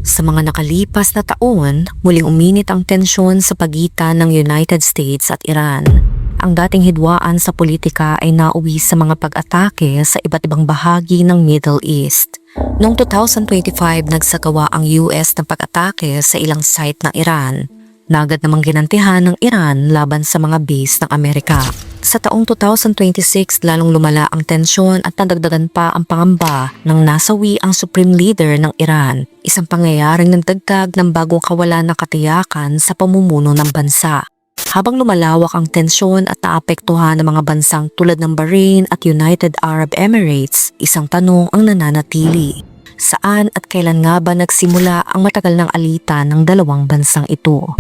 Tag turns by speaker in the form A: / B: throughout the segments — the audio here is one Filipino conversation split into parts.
A: Sa mga nakalipas na taon, muling uminit ang tensyon sa pagitan ng United States at Iran. Ang dating hidwaan sa politika ay nauwi sa mga pag-atake sa iba't ibang bahagi ng Middle East. Noong 2025, nagsagawa ang US ng pag-atake sa ilang site ng Iran. Agad namang ginantihan ng Iran laban sa mga base ng Amerika. Sa taong 2026, lalong lumala ang tensyon at nadagdagan pa ang pangamba nang nasawi ang Supreme Leader ng Iran, isang pangyayaring nagdagdag ng bagong kawalan ng katiyakan sa pamumuno ng bansa. Habang lumalawak ang tensyon at naapektuhan ng mga bansang tulad ng Bahrain at United Arab Emirates, isang tanong ang nananatili. Saan at kailan nga ba nagsimula ang matagal ng alitan ng dalawang bansang ito?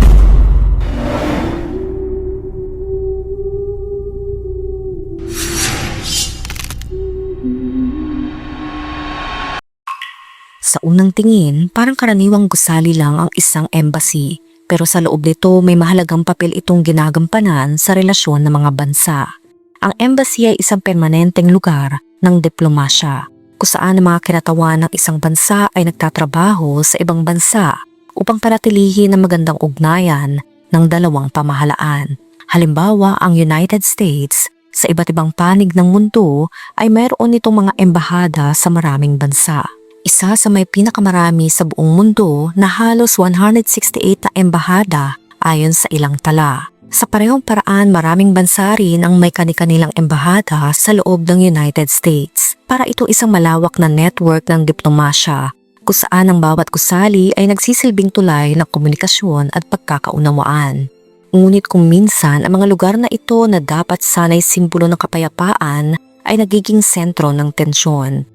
A: Sa unang tingin, parang karaniwang gusali lang ang isang embassy, pero sa loob nito may mahalagang papel itong ginagampanan sa relasyon ng mga bansa. Ang embassy ay isang permanenteng lugar ng diplomasya, kung saan ang mga kinatawan ng isang bansa ay nagtatrabaho sa ibang bansa upang panatilihin ang magandang ugnayan ng dalawang pamahalaan. Halimbawa, ang United States sa iba't ibang panig ng mundo ay mayroon nitong mga embahada sa maraming bansa. Isa sa may pinakamarami sa buong mundo na halos 168 na embahada ayon sa ilang tala. Sa parehong paraan, maraming bansa rin ang may kani-kanilang embahada sa loob ng United States. Para ito isang malawak na network ng diplomasya kung saan ang bawat gusali ay nagsisilbing tulay ng komunikasyon at pagkakaunawaan. Ngunit kung minsan ang mga lugar na ito na dapat sana'y simbolo ng kapayapaan ay nagiging sentro ng tensyon.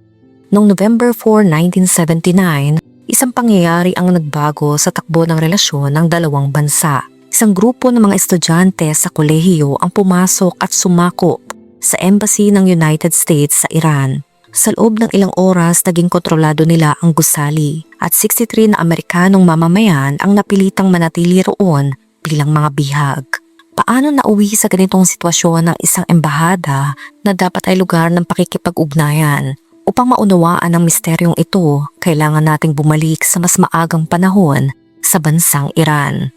A: Noong November 4, 1979, isang pangyayari ang nagbago sa takbo ng relasyon ng dalawang bansa. Isang grupo ng mga estudyante sa kolehiyo ang pumasok at sumakop sa embassy ng United States sa Iran. Sa loob ng ilang oras, naging kontrolado nila ang gusali at 63 na Amerikanong mamamayan ang napilitang manatili roon bilang mga bihag. Paano nauwi sa ganitong sitwasyon ng isang embahada na dapat ay lugar ng pakikipag-ugnayan? Upang maunawaan ang misteryong ito, kailangan nating bumalik sa mas maagang panahon sa bansang Iran.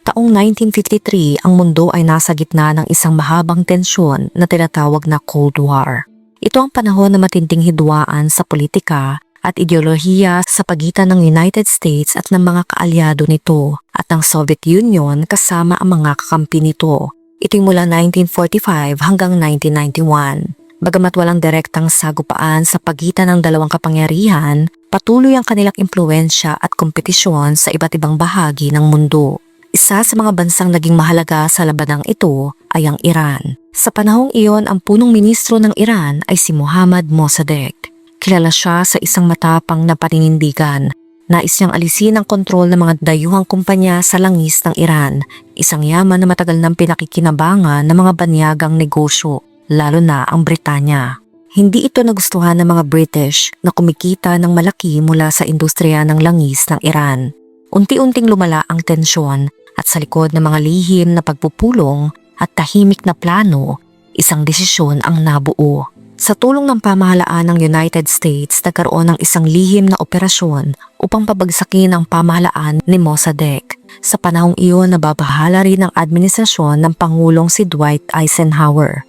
A: Taong 1953, ang mundo ay nasa gitna ng isang mahabang tensyon na tinatawag na Cold War. Ito ang panahon na matinding hidwaan sa politika at ideolohiya sa pagitan ng United States at ng mga kaalyado nito at ng Soviet Union kasama ang mga kakampi nito. Ito'y mula 1945 hanggang 1991. Bagamat walang direktang sagupaan sa pagitan ng dalawang kapangyarihan, patuloy ang kanilang impluwensya at kompetisyon sa iba't ibang bahagi ng mundo. Isa sa mga bansang naging mahalaga sa labanang ito ay ang Iran. Sa panahong iyon, ang punong ministro ng Iran ay si Mohammad Mossadegh. Kilala siya sa isang matapang na paninindigan. Nais niyang alisin ang kontrol ng mga dayuhang kumpanya sa langis ng Iran, isang yaman na matagal nang pinakikinabangan ng mga banyagang negosyo, lalo na ang Britanya. Hindi ito nagustuhan ng mga British na kumikita ng malaki mula sa industriya ng langis ng Iran. Unti-unting lumala ang tensyon at sa likod ng mga lihim na pagpupulong at tahimik na plano, isang desisyon ang nabuo. Sa tulong ng pamahalaan ng United States, nagkaroon ng isang lihim na operasyon upang pabagsakin ang pamahalaan ni Mossadegh. Sa panahong iyon, nababahala rin ang administrasyon ng Pangulong si Dwight Eisenhower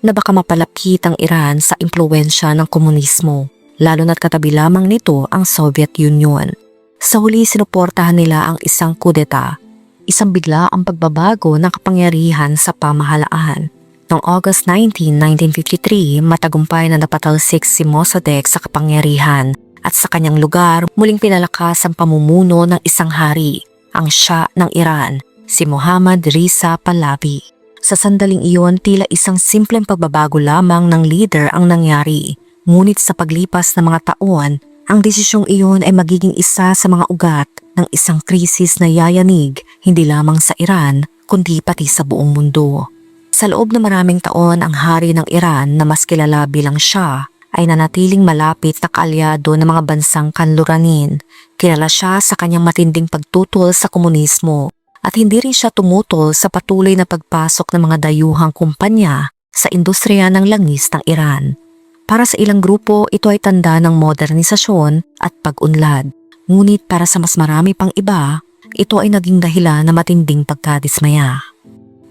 A: na baka mapalapit ang Iran sa impluwensya ng komunismo, lalo na't katabi lamang nito ang Soviet Union. Sa huli, sinuportahan nila ang isang kudeta, isang bigla ang pagbabago ng kapangyarihan sa pamahalaan. Noong August 19, 1953, matagumpay na napatalsik si Mossadegh sa kapangyarihan at sa kanyang lugar muling pinalakas ang pamumuno ng isang hari, ang Shah ng Iran, si Mohammad Reza Pahlavi. Sa sandaling iyon, tila isang simpleng pagbabago lamang ng leader ang nangyari. Ngunit sa paglipas ng mga taon, ang desisyong iyon ay magiging isa sa mga ugat ng isang krisis na yayanig hindi lamang sa Iran kundi pati sa buong mundo. Sa loob ng maraming taon, ang hari ng Iran na mas kilala bilang Shah ay nanatiling malapit na kaalyado ng mga bansang kanluranin. Kilala siya sa kanyang matinding pagtutol sa komunismo at hindi rin siya tumutol sa patuloy na pagpasok ng mga dayuhang kumpanya sa industriya ng langis ng Iran. Para sa ilang grupo, ito ay tanda ng modernisasyon at pag-unlad. Ngunit para sa mas marami pang iba, ito ay naging dahilan na matinding pagkadismaya.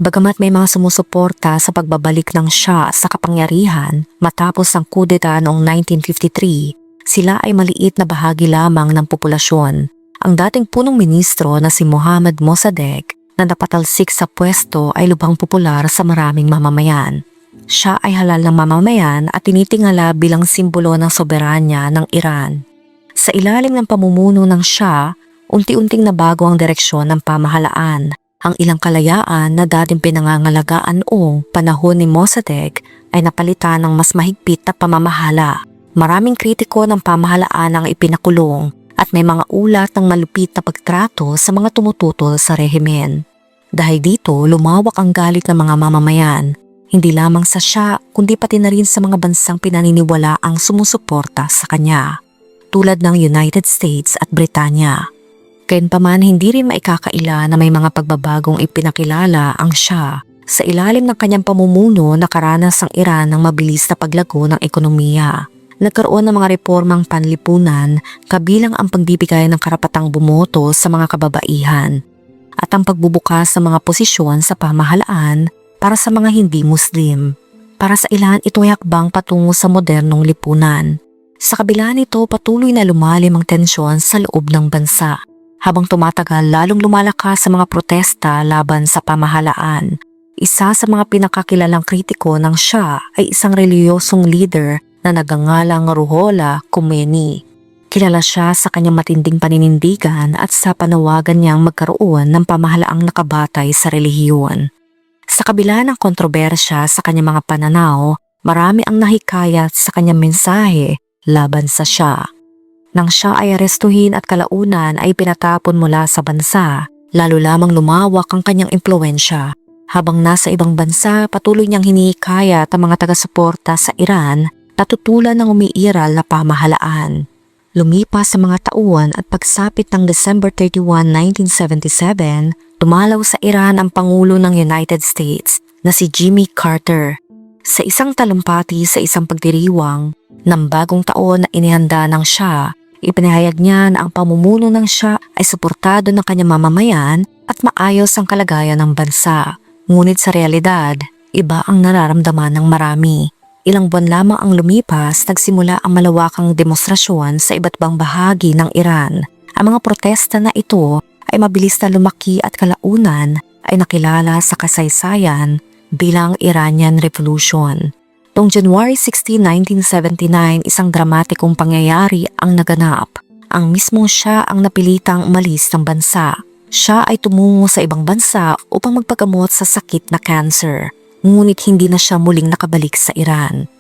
A: Bagamat may mga sumusuporta sa pagbabalik ng Shah sa kapangyarihan matapos ang kudeta noong 1953, sila ay maliit na bahagi lamang ng populasyon. Ang dating punong ministro na si Mohammad Mossadegh na napatalsik sa pwesto ay lubhang popular sa maraming mamamayan. Siya ay halal ng mamamayan at tinitingala bilang simbolo ng soberanya ng Iran. Sa ilalim ng pamumuno ng Shah, unti-unting nabago ang direksyon ng pamahalaan. Ang ilang kalayaan na dating pinangangalagaan noong panahon ni Mossadegh ay napalitan ng mas mahigpit na pamamahala. Maraming kritiko ng pamahalaan ang ipinakulong at may mga ulat ng malupit na pagtrato sa mga tumututol sa rehimen. Dahil dito, lumawak ang galit ng mga mamamayan, hindi lamang sa Shah kundi pati na rin sa mga bansang pinaniniwala ang sumusuporta sa kanya, tulad ng United States at Britanya. Gayunpaman, hindi rin maikakaila na may mga pagbabagong ipinakilala ang Shah. Sa ilalim ng kanyang pamumuno, nakaranas ang Iran ng mabilis na paglago ng ekonomiya. Nagkaroon ng mga reformang panlipunan kabilang ang pagbibigay ng karapatang bumoto sa mga kababaihan at ang pagbubukas sa mga posisyon sa pamahalaan para sa mga hindi Muslim. Para sa ilan, ito ay hakbang patungo sa modernong lipunan. Sa kabila nito, patuloy na lumalim ang tensyon sa loob ng bansa. Habang tumatagal, lalong lumalakas sa mga protesta laban sa pamahalaan. Isa sa mga pinakakilalang kritiko ng Shah ay isang reliyosong leader na nagangalang Ruhollah Khomeini. Kilala siya sa kanyang matinding paninindigan at sa panawagan niyang magkaroon ng pamahalaang nakabatay sa relihiyon. Sa kabila ng kontrobersya sa kanyang mga pananaw, marami ang nahikayat sa kanyang mensahe laban sa Shah. Nang siya ay arestuhin at kalaunan ay pinatapon mula sa bansa, lalo lamang lumawak ang kanyang impluwensya. Habang nasa ibang bansa, patuloy niyang hinihikayat ang mga taga-suporta sa Iran natutulan ng umiiral na pamahalaan. Lumipas sa mga taon at pagsapit ng December 31, 1977, tumalaw sa Iran ang Pangulo ng United States na si Jimmy Carter. Sa isang talumpati sa isang pagdiriwang ng bagong taon na inihanda ng Shah, ipinahayag niya na ang pamumuno ng Shah ay suportado ng kanyang mamamayan at maayos ang kalagayan ng bansa. Ngunit sa realidad, iba ang nararamdaman ng marami. Ilang buwan lamang ang lumipas, nagsimula ang malawakang demonstrasyon sa iba't ibang bahagi ng Iran. Ang mga protesta na ito ay mabilis na lumaki at kalaunan ay nakilala sa kasaysayan bilang Iranian Revolution. Noong January 16, 1979, isang dramatikong pangyayari ang naganap. Ang mismong Shah ang napilitang umalis ng bansa. Siya ay tumungo sa ibang bansa upang magpagamot sa sakit na cancer. Ngunit hindi na siya muling nakabalik sa Iran.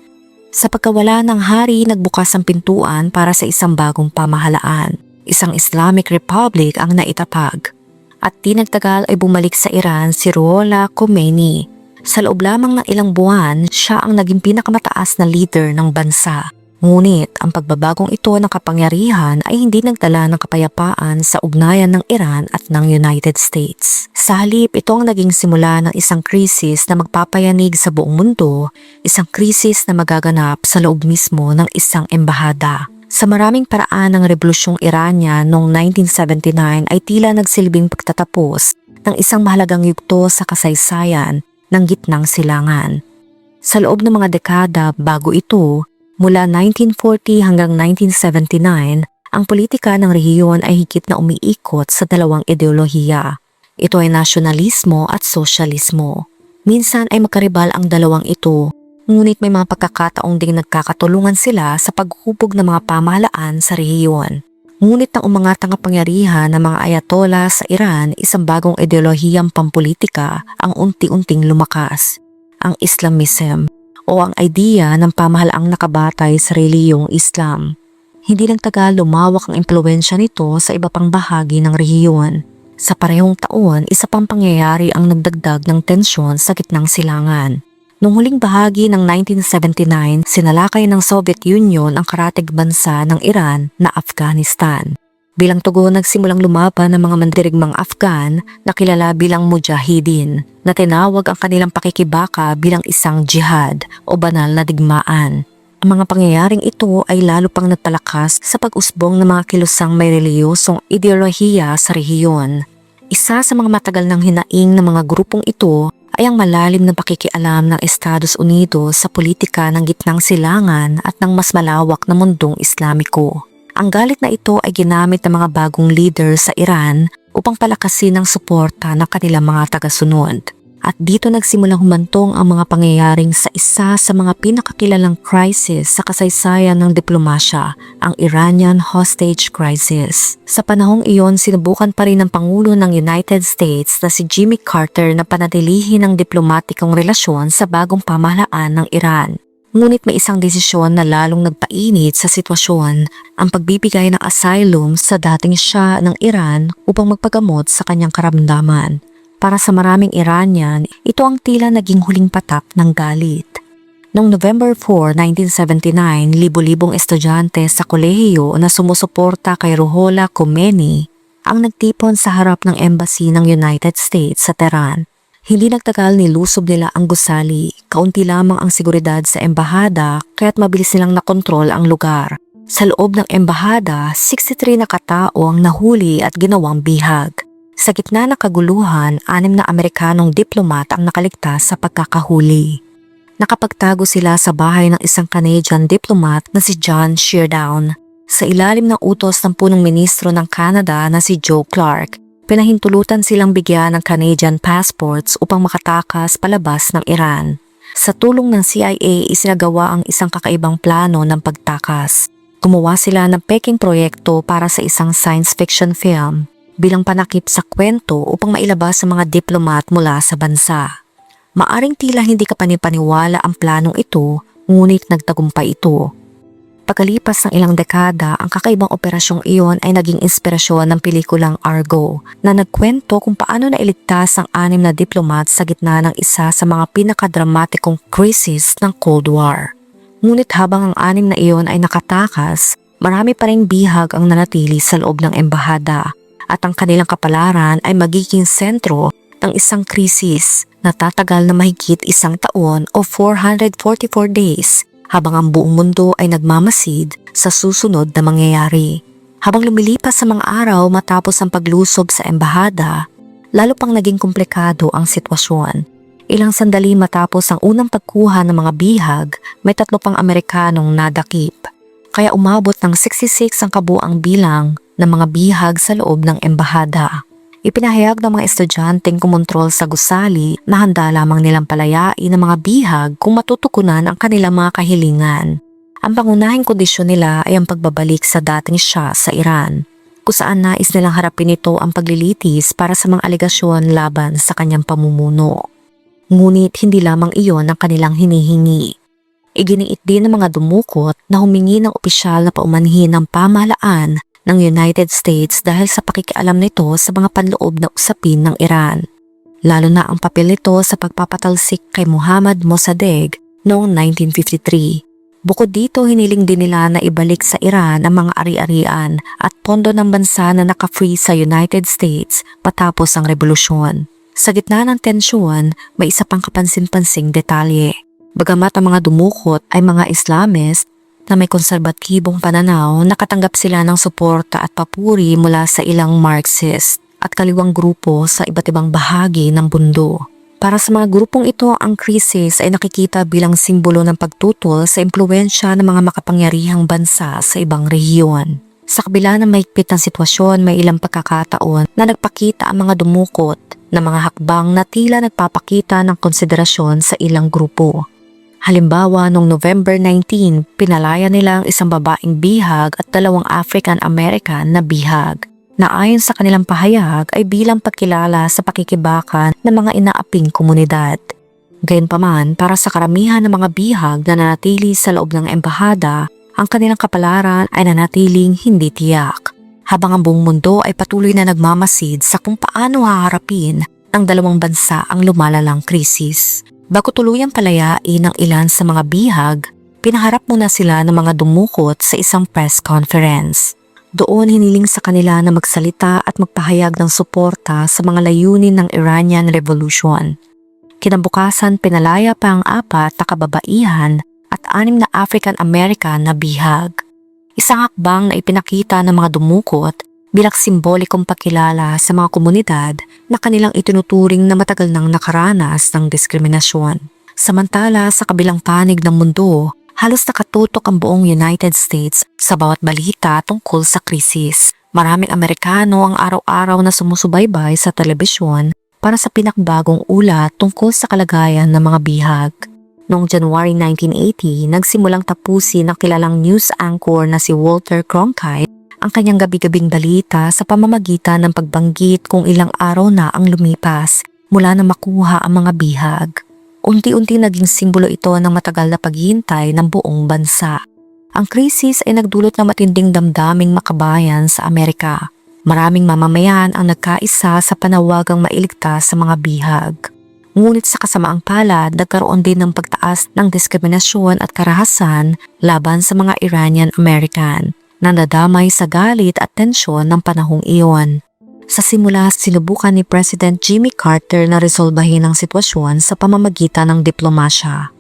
A: Sa pagkawala ng hari, nagbukas ang pintuan para sa isang bagong pamahalaan. Isang Islamic Republic ang naitatag. At di nagtagal ay bumalik sa Iran si Ruhollah Khomeini. Sa loob lamang ng ilang buwan, siya ang naging pinakamataas na leader ng bansa. Ngunit ang pagbabagong ito ng kapangyarihan ay hindi nagdala ng kapayapaan sa ugnayan ng Iran at ng United States. Sa halip, ito ang naging simula ng isang krisis na magpapayanig sa buong mundo, isang krisis na magaganap sa loob mismo ng isang embahada. Sa maraming paraan ng Rebolusyong Iranian noong 1979 ay tila nagsilbing pagtatapos ng isang mahalagang yugto sa kasaysayan ng gitnang silangan. Sa loob ng mga dekada bago ito, mula 1940 hanggang 1979, ang politika ng rehiyon ay higit na umiikot sa dalawang ideolohiya. Ito ay nasyonalismo at sosyalismo. Minsan ay magkaribal ang dalawang ito, ngunit may mga pagkakataong ding nagkakatulungan sila sa paghubog ng mga pamahalaan sa rehiyon. Ngunit nang umangat ang kapangyarihan ng mga ayatollah sa Iran, isang bagong ideolohiyang pampolitika ang unti-unting lumakas, ang Islamism, o ang idea ng pamahalaang nakabatay sa reliyong Islam. Hindi lang tagal lumawak ang impluwensya nito sa iba pang bahagi ng rehiyon. Sa parehong taon, isa pang pangyayari ang nagdagdag ng tensyon sa gitnang silangan. Noong huling bahagi ng 1979, sinalakay ng Soviet Union ang karatig bansa ng Iran na Afghanistan. Bilang tugon, nagsimulang lumaban ng mga mandirigmang Afghan na kilala bilang Mujahideen, na tinawag ang kanilang pakikibaka bilang isang jihad o banal na digmaan. Ang mga pangyayaring ito ay lalo pang nagpalakas sa pag-usbong ng mga kilusang may reliyosong ideolohiya sa rehiyon. Isa sa mga matagal ng hinaing ng mga grupong ito ay ang malalim na pakikialam ng Estados Unidos sa politika ng gitnang silangan at ng mas malawak na mundong Islamiko. Ang galit na ito ay ginamit ng mga bagong leader sa Iran upang palakasin ang suporta ng kanilang mga tagasunod. At dito nagsimulang humantong ang mga pangyayaring sa isa sa mga pinakakilalang crisis sa kasaysayan ng diplomasya, ang Iranian hostage crisis. Sa panahong iyon, sinubukan pa rin ng Pangulo ng United States na si Jimmy Carter na panatilihin ang diplomatikong relasyon sa bagong pamahalaan ng Iran. Ngunit may isang desisyon na lalong nagpainit sa sitwasyon, ang pagbibigay ng asylum sa dating Shah ng Iran upang magpagamot sa kanyang karamdaman. Para sa maraming Iranian, ito ang tila naging huling patak ng galit. Noong November 4, 1979, libo-libong estudyante sa kolehiyo na sumusuporta kay Ruhollah Khomeini ang nagtipon sa harap ng embassy ng United States sa Tehran. Hindi nagtagal nilusob nila ang gusali, kaunti lamang ang seguridad sa embahada kaya't mabilis nilang nakontrol ang lugar. Sa loob ng embahada, 63 na katao ang nahuli at ginawang bihag. Sa gitna ng kaguluhan, 6 na Amerikanong diplomat ang nakaligtas sa pagkakahuli. Nakapagtago sila sa bahay ng isang Canadian diplomat na si John Sheardown. Sa ilalim ng utos ng punong ministro ng Canada na si Joe Clark, pinahintulutan silang bigyan ng Canadian passports upang makatakas palabas ng Iran. Sa tulong ng CIA, isinagawa ang isang kakaibang plano ng pagtakas. Gumawa sila ng peking proyekto para sa isang science fiction film bilang panakip sa kwento upang mailabas sa mga diplomat mula sa bansa. Maaring tila hindi ka panipaniwala ang planong ito, ngunit nagtagumpay ito. Pagkalipas ng ilang dekada, ang kakaibang operasyong iyon ay naging inspirasyon ng pelikulang Argo na nagkwento kung paano nailigtas ang 6 na diplomat sa gitna ng isa sa mga pinakadramatikong krisis ng Cold War. Ngunit habang ang 6 na iyon ay nakatakas, marami pa ring bihag ang nanatili sa loob ng embahada. At ang kanilang kapalaran ay magiging sentro ng isang krisis na tatagal na mahigit 1 taon o 444 days habang ang buong mundo ay nagmamasid sa susunod na mangyayari. Habang lumilipas sa mga araw matapos ang paglusob sa embahada, lalo pang naging komplikado ang sitwasyon. Ilang sandali matapos ang unang pagkuha ng mga bihag, may 3 pang Amerikanong nadakip. Kaya umabot ng 66 ang kabuang bilang ng mga bihag sa loob ng embahada. Ipinahayag ng mga estudyanteng kumontrol sa gusali na handa lamang nilang palayain ng mga bihag kung matutukunan ang kanilang mga kahilingan. Ang pangunahing kondisyon nila ay ang pagbabalik sa dating Shah sa Iran, kung saan nais nilang harapin ito ang paglilitis para sa mga alegasyon laban sa kanyang pamumuno. Ngunit hindi lamang iyon ang kanilang hinihingi. Iginiit din ng mga dumukot na humingi ng opisyal na paumanhin ng pamahalaan ng United States dahil sa pakikialam nito sa mga panloob na usapin ng Iran. Lalo na ang papel nito sa pagpapatalsik kay Mohammad Mossadegh noong 1953. Bukod dito, hiniling din nila na ibalik sa Iran ang mga ari-arian at pondo ng bansa na naka-free sa United States patapos ang revolusyon. Sa gitna ng tensyon, may isa pang kapansin-pansing detalye. Bagamat ang mga dumukot ay mga Islamist na may konserbatibong pananaw, nakatanggap sila ng suporta at papuri mula sa ilang Marxist at kaliwang grupo sa iba't ibang bahagi ng mundo. Para sa mga grupong ito, ang krisis ay nakikita bilang simbolo ng pagtutol sa impluwensya ng mga makapangyarihang bansa sa ibang rehiyon. Sa kabila ng mahigpit ng sitwasyon, may ilang pagkakataon na nagpakita ang mga dumukot na mga hakbang na tila nagpapakita ng konsiderasyon sa ilang grupo. Halimbawa, noong November 19, pinalaya nila ang isang babaeng bihag at 2 African-American na bihag, na ayon sa kanilang pahayag ay bilang pagkilala sa pakikibakan ng mga inaaping komunidad. Gayunpaman, para sa karamihan ng mga bihag na nanatili sa loob ng embahada, ang kanilang kapalaran ay nanatiling hindi tiyak, habang ang buong mundo ay patuloy na nagmamasid sa kung paano haharapin ng 2 bansa ang lumalalang krisis. Bago tuluyang palayain ang ilan sa mga bihag, pinaharap muna sila ng mga dumukot sa isang press conference. Doon hiniling sa kanila na magsalita at magpahayag ng suporta sa mga layunin ng Iranian Revolution. Kinabukasan, pinalaya pa ang 4 na kababaihan at 6 na African American na bihag. Isang hakbang na ipinakita ng mga dumukot bilang simbolikong pakilala sa mga komunidad na kanilang itinuturing na matagal nang nakaranas ng diskriminasyon. Samantala sa kabilang panig ng mundo, halos nakatutok ang buong United States sa bawat balita tungkol sa krisis. Maraming Amerikano ang araw-araw na sumusubaybay sa telebisyon para sa pinakbagong ulat tungkol sa kalagayan ng mga bihag. Noong January 1980, nagsimulang tapusin ng kilalang news anchor na si Walter Cronkite ang kanyang gabi-gabing balita sa pamamagitan ng pagbanggit kung ilang araw na ang lumipas mula na makuha ang mga bihag. Unti-unti naging simbolo ito ng matagal na paghihintay ng buong bansa. Ang krisis ay nagdulot ng matinding damdaming makabayan sa Amerika. Maraming mamamayan ang nagkaisa sa panawagang mailigtas sa mga bihag. Ngunit sa kasamaang palad, nagkaroon din ng pagtaas ng diskriminasyon at karahasan laban sa mga Iranian-American na nadamay sa galit at tensyon ng panahong iyon. Sa simula, sinubukan ni President Jimmy Carter na resolbahin ang sitwasyon sa pamamagitan ng diplomasya.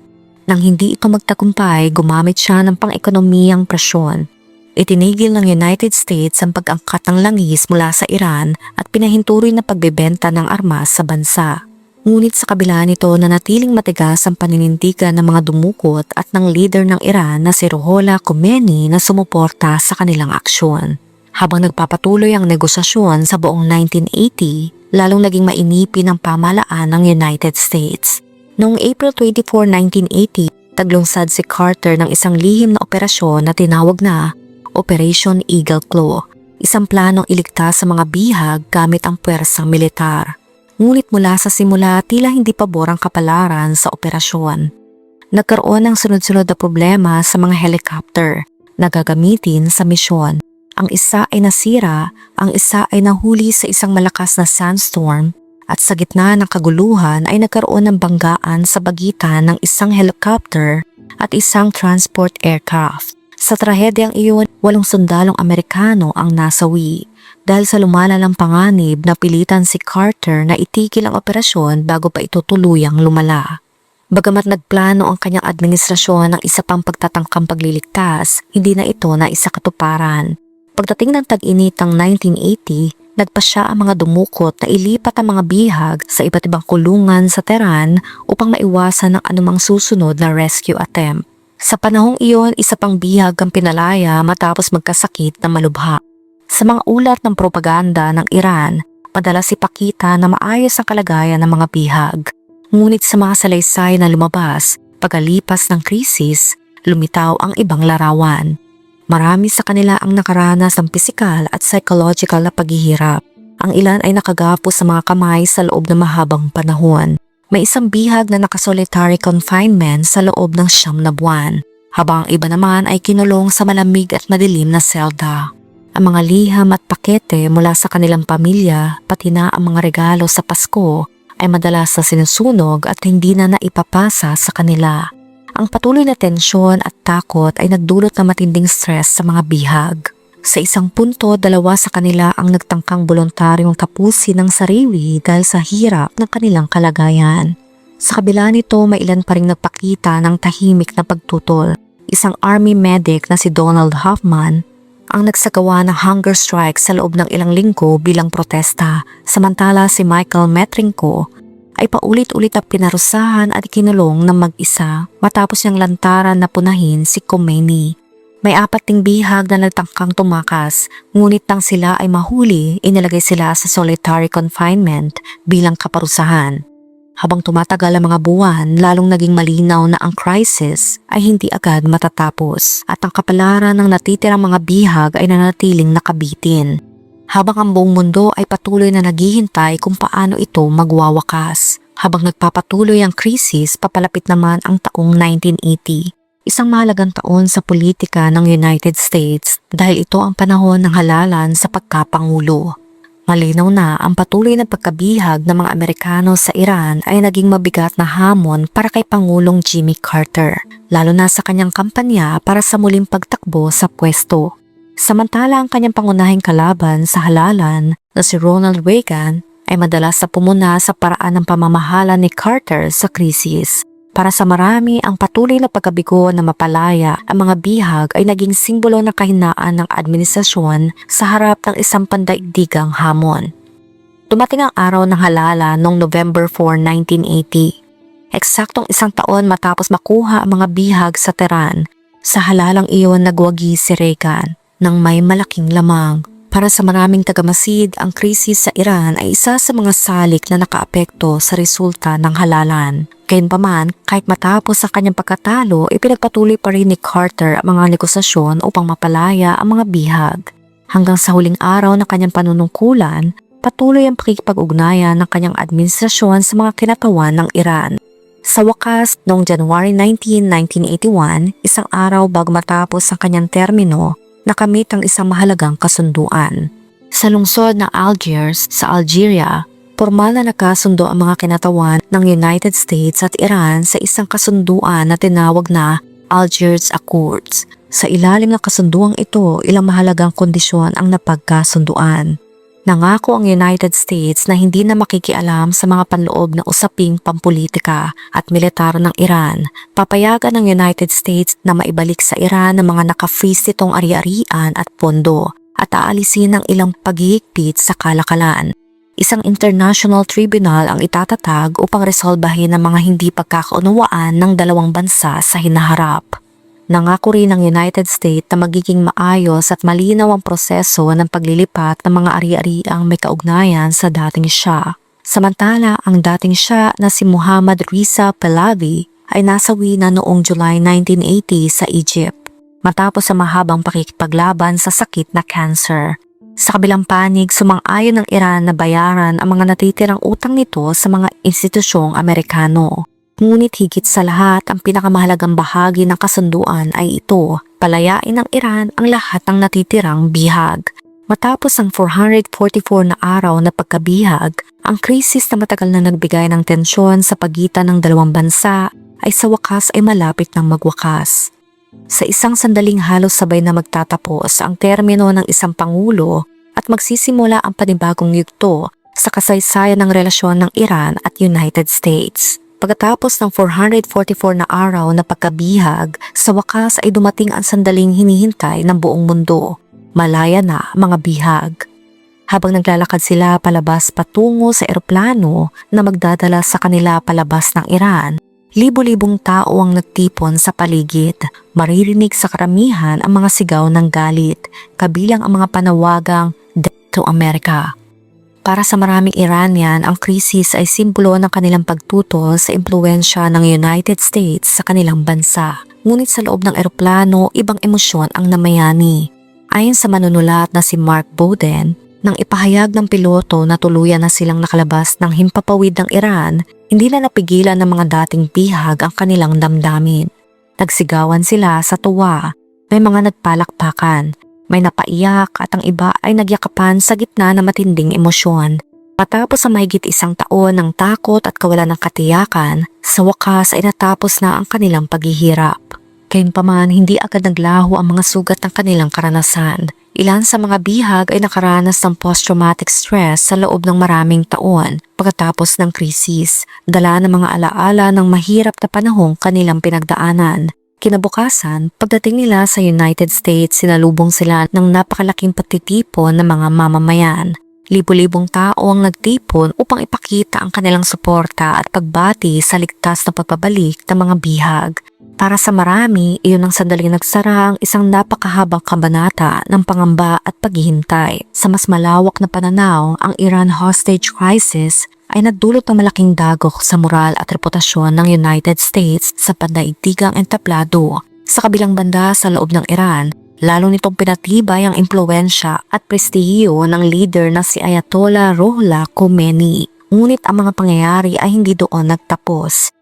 A: Nang hindi ito magtagumpay, gumamit siya ng pang-ekonomiyang presyon. Itinigil ng United States ang pag-angkat ng langis mula sa Iran at pinahintuloy na pagbebenta ng armas sa bansa. Ngunit sa kabila nito nanatiling matigas ang paninindigan ng mga dumukot at ng leader ng Iran na si Ruhollah Khomeini na sumuporta sa kanilang aksyon. Habang nagpapatuloy ang negosasyon sa buong 1980, lalong naging mainipin ang pamahalaan ng United States. Noong April 24, 1980, taglungsad si Carter ng isang lihim na operasyon na tinawag na Operation Eagle Claw, isang planong iligtas sa mga bihag gamit ang puwersang militar. Ngunit mula sa simula tila hindi pabor ang kapalaran sa operasyon. Nagkaroon ng sunod-sunod na problema sa mga helicopter na gagamitin sa misyon. Ang isa ay nasira, ang isa ay nahuli sa isang malakas na sandstorm, at sa gitna ng kaguluhan ay nagkaroon ng banggaan sa pagitan ng isang helicopter at isang transport aircraft. Sa trahedyang iyon, 8 sundalong Amerikano ang nasawi. Dahil sa lumalalang panganib, napilitan si Carter na itigil ang operasyon bago pa ito tuluyang lumala. Bagamat nagplano ang kanyang administrasyon ng isa pang pagtatangkang pagliligtas, hindi na ito na isa katuparan. Pagdating ng tag-initang 1980, nagpasya ang mga dumukot na ilipat ang mga bihag sa iba't ibang kulungan sa Tehran upang maiwasan ang anumang susunod na rescue attempt. Sa panahong iyon, isa pang bihag ang pinalaya matapos magkasakit na malubha. Sa mga ulat ng propaganda ng Iran, madalas ipakita na maayos ang kalagayan ng mga bihag. Ngunit sa mga salaysay na lumabas, pagkalipas ng krisis, lumitaw ang ibang larawan. Marami sa kanila ang nakaranas ng pisikal at psychological na paghihirap. Ang ilan ay nakagapos sa mga kamay sa loob ng mahabang panahon. May isang bihag na naka-solitary confinement sa loob ng 9 na buwan, habang ang iba naman ay kinulong sa malamig at madilim na selda. Ang mga liham at pakete mula sa kanilang pamilya, pati na ang mga regalo sa Pasko, ay madalas na sinusunog at hindi na naipapasa sa kanila. Ang patuloy na tensyon at takot ay nagdulot ng matinding stress sa mga bihag. Sa isang punto, 2 sa kanila ang nagtangkang voluntaryong tapusin ang sarili dahil sa hirap ng kanilang kalagayan. Sa kabila nito, may ilan pa ring nagpakita ng tahimik na pagtutol. Isang army medic na si Donald Hoffman ang nagsagawa ng hunger strike sa loob ng ilang linggo bilang protesta, samantala si Michael Metrinko ay paulit-ulit na pinarusahan at kinulong ng mag-isa matapos niyang lantaran na punahin si Khomeini. May 4 ding bihag na nagtangkang tumakas, ngunit nang sila ay mahuli, inilagay sila sa solitary confinement bilang kaparusahan. Habang tumatagal ang mga buwan, lalong naging malinaw na ang crisis ay hindi agad matatapos at ang kapalaran ng natitirang mga bihag ay nanatiling nakabitin. Habang ang buong mundo ay patuloy na naghihintay kung paano ito magwawakas. Habang nagpapatuloy ang krisis, papalapit naman ang taong 1980. Isang mahalagang taon sa politika ng United States dahil ito ang panahon ng halalan sa pagkapangulo. Malinaw na ang patuloy na pagkabihag ng mga Amerikano sa Iran ay naging mabigat na hamon para kay Pangulong Jimmy Carter, lalo na sa kanyang kampanya para sa muling pagtakbo sa pwesto. Samantala ang kanyang pangunahing kalaban sa halalan na si Ronald Reagan ay madalas na pumuna sa paraan ng pamamahala ni Carter sa krisis. Para sa marami, ang patuloy na pagkabigo na mapalaya ang mga bihag ay naging simbolo ng kahinaan ng administrasyon sa harap ng isang pandaigdigang hamon. Dumating ang araw ng halala noong November 4, 1980. Eksaktong isang taon matapos makuha ang mga bihag sa Tehran, sa halalang iyon nagwagi si Reagan ng may malaking lamang. Para sa maraming tagamasid, ang krisis sa Iran ay isa sa mga salik na nakaapekto sa resulta ng halalan. Gayunpaman, kahit matapos ang kanyang pagkatalo, ipinagpatuloy pa rin ni Carter ang mga negosasyon upang mapalaya ang mga bihag. Hanggang sa huling araw ng kanyang panunungkulan, patuloy ang pakikipag-ugnayan ng kanyang administrasyon sa mga kinatawan ng Iran. Sa wakas, noong January 19, 1981, isang araw bago matapos ang kanyang termino, nakamit ang isang mahalagang kasunduan. Sa lungsod ng Algiers sa Algeria, formal na nakasundo ang mga kinatawan ng United States at Iran sa isang kasunduan na tinawag na Algiers Accords. Sa ilalim ng kasunduang ito, ilang mahalagang kondisyon ang napagkasunduan. Nangako ang United States na hindi na makikialam sa mga panloob na usaping pampolitika at militar ng Iran. Papayagan ng United States na maibalik sa Iran ang mga naka-freeze nitong ari-arian at pondo at aalisin ang ilang paghihigpit sa kalakalan. Isang international tribunal ang itatatag upang resolbahin ang mga hindi pagkakaunawaan ng dalawang bansa sa hinaharap. Nangako rin ng United States na magiging maayos at malinaw ang proseso ng paglilipat ng mga ari-ariang may kaugnayan sa dating Shah. Samantala, ang dating Shah na si Muhammad Reza Pahlavi ay nasawi na noong July 1980 sa Egypt, matapos sa mahabang pakikipaglaban sa sakit na cancer. Sa kabilang panig, sumang-ayon ng Iran na bayaran ang mga natitirang utang nito sa mga institusyong Amerikano. Ngunit higit sa lahat, ang pinakamahalagang bahagi ng kasunduan ay ito, palayain ng Iran ang lahat ng natitirang bihag. Matapos ang 444 na araw na pagkabihag, ang krisis na matagal na nagbigay ng tensyon sa pagitan ng dalawang bansa ay sa wakas ay malapit ng magwakas. Sa isang sandaling halos sabay na magtatapos ang termino ng isang pangulo at magsisimula ang panibagong yugto sa kasaysayan ng relasyon ng Iran at United States. Pagkatapos ng 444 na araw na pagkabihag, sa wakas ay dumating ang sandaling hinihintay ng buong mundo. Malaya na mga bihag. Habang naglalakad sila palabas patungo sa eroplano na magdadala sa kanila palabas ng Iran, libo-libong tao ang nagtipon sa paligid. Maririnig sa karamihan ang mga sigaw ng galit, kabilang ang mga panawagang "Death to America." Para sa maraming Iranian, ang krisis ay simbolo ng kanilang pagtutol sa impluwensya ng United States sa kanilang bansa. Ngunit sa loob ng eroplano, ibang emosyon ang namayani. Ayon sa manunulat na si Mark Bowden, nang ipahayag ng piloto na tuluyan na silang nakalabas ng himpapawid ng Iran, hindi na napigilan ng mga dating bihag ang kanilang damdamin. Nagsigawan sila sa tuwa, may mga nagpalakpakan, may napaiyak at ang iba ay nagyakapan sa gitna ng matinding emosyon. Matapos sa mahigit isang taon ng takot at kawalan ng katiyakan, sa wakas ay natapos na ang kanilang paghihirap. Gayunpaman, hindi agad naglaho ang mga sugat ng kanilang karanasan. Ilan sa mga bihag ay nakaranas ng post-traumatic stress sa loob ng maraming taon pagkatapos ng krisis, dala ng mga alaala ng mahirap na panahong kanilang pinagdaanan. Kinabukasan, pagdating nila sa United States, sinalubong sila ng napakalaking patitipon ng mga mamamayan. Libo-libong tao ang nagtipon upang ipakita ang kanilang suporta at pagbati sa ligtas na pagbabalik ng mga bihag. Para sa marami, iyon ang sandaling nagsara ang isang napakahabang kabanata ng pangamba at paghihintay. Sa mas malawak na pananaw, ang Iran hostage crisis ay nagdulot ng malaking dagok sa moral at reputasyon ng United States sa pandaigdigang entablado. Sa kabilang banda sa loob ng Iran, lalo nitong pinatibay ang impluwensya at prestihiyo ng leader na si Ayatollah Ruhollah Khomeini. Ngunit ang mga pangyayari ay hindi doon nagtapos.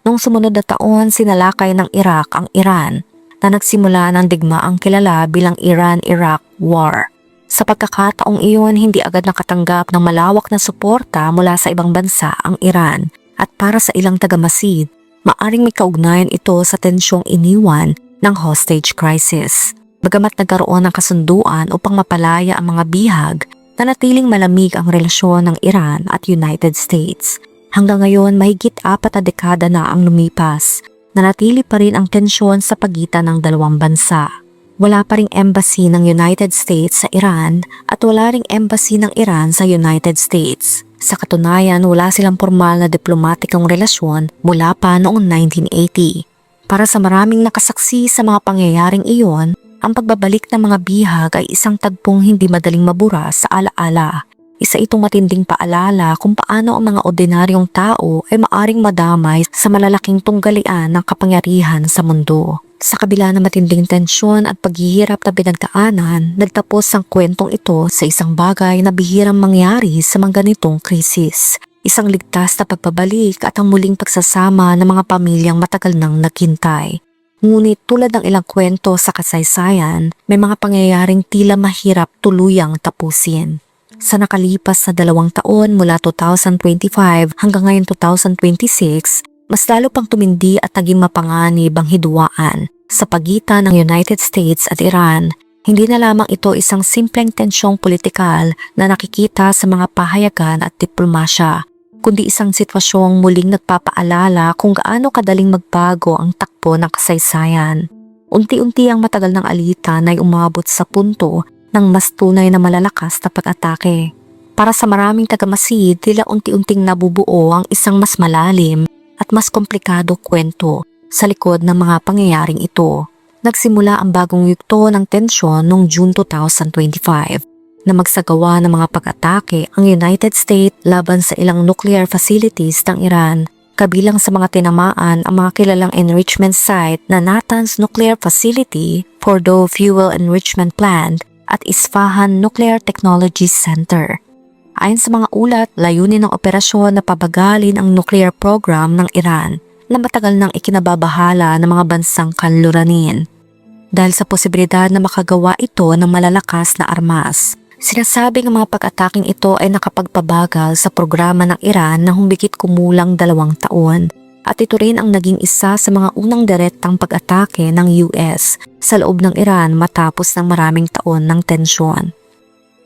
A: Noong sumunod na taon, sinalakay ng Iraq ang Iran na nagsimula ng digmaang kilala bilang Iran-Iraq War. Sa pagkakataong iyon, hindi agad nakatanggap ng malawak na suporta mula sa ibang bansa ang Iran at para sa ilang tagamasid, maaring may kaugnayan ito sa tensyong iniwan ng hostage crisis. Bagamat nagkaroon ng kasunduan upang mapalaya ang mga bihag, nanatiling malamig ang relasyon ng Iran at United States. Hanggang ngayon, mahigit 4 na dekada na ang lumipas. Nanatili pa rin ang tensyon sa pagitan ng dalawang bansa. Wala pa ring embassy ng United States sa Iran at wala ring embassy ng Iran sa United States. Sa katunayan, wala silang formal na diplomatikong relasyon mula pa noong 1980. Para sa maraming nakasaksi sa mga pangyayaring iyon, ang pagbabalik ng mga bihag ay isang tagpong hindi madaling mabura sa alaala. Isa itong matinding paalala kung paano ang mga ordinaryong tao ay maaring madamay sa malalaking tunggalian ng kapangyarihan sa mundo. Sa kabila ng matinding tensyon at paghihirap na pinagdaanan, nagtapos ang kwentong ito sa isang bagay na bihirang mangyari sa mga ganitong krisis. Isang ligtas na pagbabalik at ang muling pagsasama ng mga pamilyang matagal nang naghintay. Ngunit tulad ng ilang kwento sa kasaysayan, may mga pangyayaring tila mahirap tuluyang tapusin. Sa nakalipas na 2 taon mula 2025 hanggang ngayon 2026, mas lalo pang tumindi at naging mapanganib ang hidwaan sa pagitan ng United States at Iran. Hindi na lamang ito isang simpleng tensyong politikal na nakikita sa mga pahayagan at diplomasya, kundi isang sitwasyong muling nagpapaalala kung gaano kadaling magbago ang takbo ng kasaysayan. Unti-unti ang matagal ng alitan ay umabot sa punto ng mas tunay na malalakas na pag-atake. Para sa maraming tagamasid, tila unti-unting nabubuo ang isang mas malalim at mas komplikado kwento sa likod ng mga pangyayaring ito. Nagsimula ang bagong yugto ng tensyon noong June 2025 na magsagawa ng mga pag-atake ang United States laban sa ilang nuclear facilities ng Iran. Kabilang sa mga tinamaan ang mga kilalang enrichment site na Natanz Nuclear Facility, Fordow Fuel Enrichment Plant at Isfahan Nuclear Technology Center. Ayon sa mga ulat, layunin ng operasyon na pabagalin ang nuclear program ng Iran na matagal nang ikinababahala ng mga bansang kanluranin. Dahil sa posibilidad na makagawa ito ng malalakas na armas. Sinasabing ang mga pag-ataking ito ay nakapagpabagal sa programa ng Iran na humigit kumulang 2 taon. At ito rin ang naging isa sa mga unang direktang pag-atake ng US sa loob ng Iran matapos ng maraming taon ng tensyon.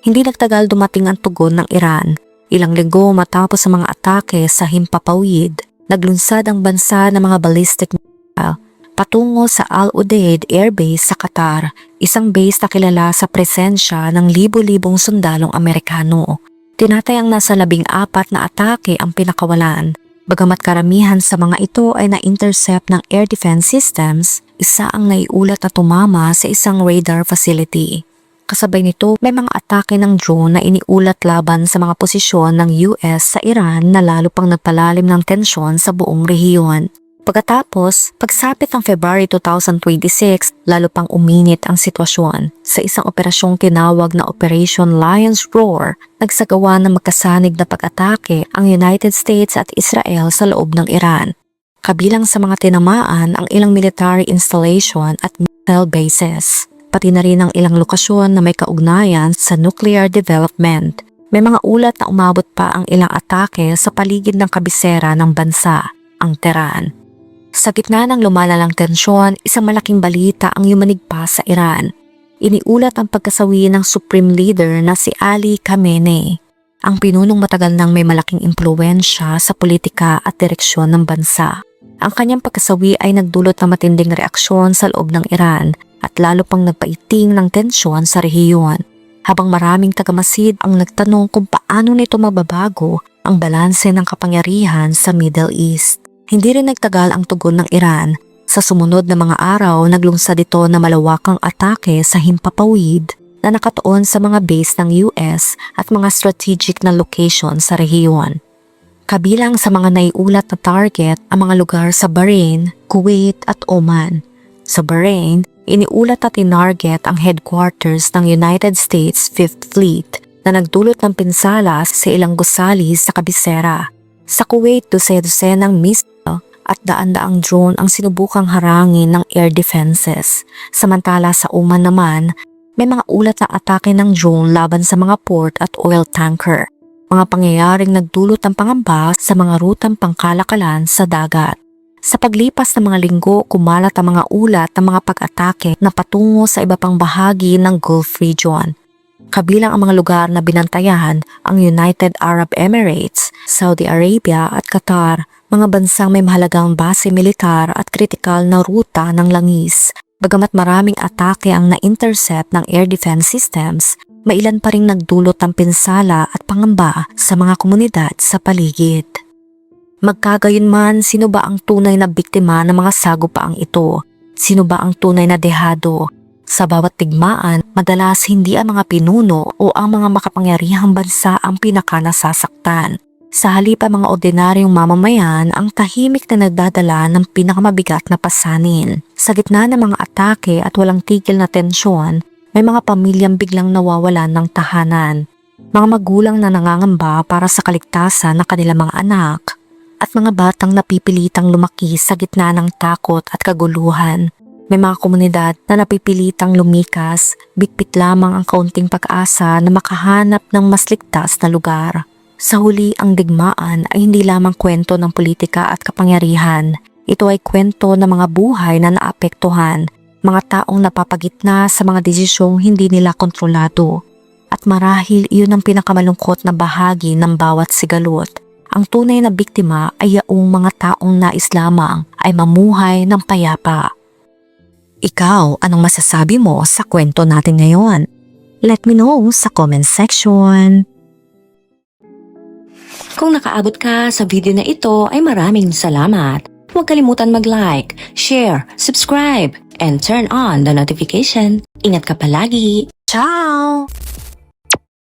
A: Hindi nagtagal dumating ang tugon ng Iran. Ilang linggo matapos ang mga atake sa Himpapawid, naglunsad ang bansa ng mga ballistic missile patungo sa Al Udeid Air Base sa Qatar, isang base na kilala sa presensya ng libo-libong sundalong Amerikano. Tinatayang nasa 14 na atake ang pinakawalan. Bagamat karamihan sa mga ito ay na-intercept ng air defense systems, isa ang naiulat na tumama sa isang radar facility. Kasabay nito, may mga atake ng drone na iniulat laban sa mga posisyon ng US sa Iran na lalo pang nagpalalim ng tensyon sa buong rehiyon. Pagkatapos, pagsapit ng February 2026, lalo pang uminit ang sitwasyon. Sa isang operasyong tinawag na Operation Lion's Roar, nagsagawa ng magkasanig na pag-atake ang United States at Israel sa loob ng Iran. Kabilang sa mga tinamaan ang ilang military installation at missile bases, pati na rin ang ilang lokasyon na may kaugnayan sa nuclear development. May mga ulat na umabot pa ang ilang atake sa paligid ng kabisera ng bansa, ang Tehran. Sa gitna ng lumalalang tensyon, isang malaking balita ang yumanig pa sa Iran. Iniulat ang pagkasawi ng Supreme Leader na si Ali Khamenei, ang pinunong matagal nang may malaking impluwensya sa politika at direksyon ng bansa. Ang kanyang pagkasawi ay nagdulot ng matinding reaksyon sa loob ng Iran at lalo pang nagpaiting ng tensyon sa rehiyon. Habang maraming tagamasid ang nagtanong kung paano nito mababago ang balanse ng kapangyarihan sa Middle East. Hindi rin nagtagal ang tugon ng Iran. Sa sumunod na mga araw, naglunsad ito na malawakang atake sa Himpapawid na nakatuon sa mga base ng US at mga strategic na location sa rehiyon. Kabilang sa mga naiulat na target ang mga lugar sa Bahrain, Kuwait at Oman. Sa Bahrain, iniulat at tinarget ang headquarters ng United States Fifth Fleet na nagdulot ng pinsala sa ilang gusali sa kabisera. Sa Kuwait, dose-dosenang missile at daan-daang drone ang sinubukang harangin ng air defenses. Samantala sa Oman naman, may mga ulat na atake ng drone laban sa mga port at oil tanker. Mga pangyayaring nagdulot ng pangamba sa mga rutang pangkalakalan sa dagat. Sa paglipas ng mga linggo, kumalat ang mga ulat ng mga pag-atake na patungo sa iba pang bahagi ng Gulf region. Kabilang ang mga lugar na binantayan ang United Arab Emirates, Saudi Arabia at Qatar, mga bansang may mahalagang base militar at kritikal na ruta ng langis. Bagamat maraming atake ang na-intercept ng air defense systems, mailan pa ring nagdulot ng pinsala at pangamba sa mga komunidad sa paligid. Magkagayunman, sino ba ang tunay na biktima ng mga sagupaang ito? Sino ba ang tunay na dehado? Sa bawat digmaan, madalas hindi ang mga pinuno o ang mga makapangyarihang bansa ang pinakanasasaktan. Sa halip ang mga ordinaryong mamamayan ang tahimik na nagdadala ng pinakamabigat na pasanin. Sa gitna ng mga atake at walang tigil na tensyon, may mga pamilyang biglang nawawalan ng tahanan. Mga magulang na nangangamba para sa kaligtasan ng kanilang mga anak at mga batang napipilitang lumaki sa gitna ng takot at kaguluhan. May mga komunidad na napipilitang lumikas, bitbit lamang ang kaunting pag-asa na makahanap ng mas ligtas na lugar. Sa huli, ang digmaan ay hindi lamang kwento ng politika at kapangyarihan. Ito ay kwento ng mga buhay na naapektuhan, mga taong napapagitna sa mga desisyong hindi nila kontrolado. At marahil iyon ang pinakamalungkot na bahagi ng bawat sigalot. Ang tunay na biktima ay yaong mga taong nais lamang ay mamuhay ng payapa. Ikaw, anong masasabi mo sa kwento natin ngayon? Let me know sa comment section.
B: Kung nakaabot ka sa video na ito ay maraming salamat. Huwag kalimutan mag-like, share, subscribe, and turn on the notification. Ingat ka palagi.
A: Ciao!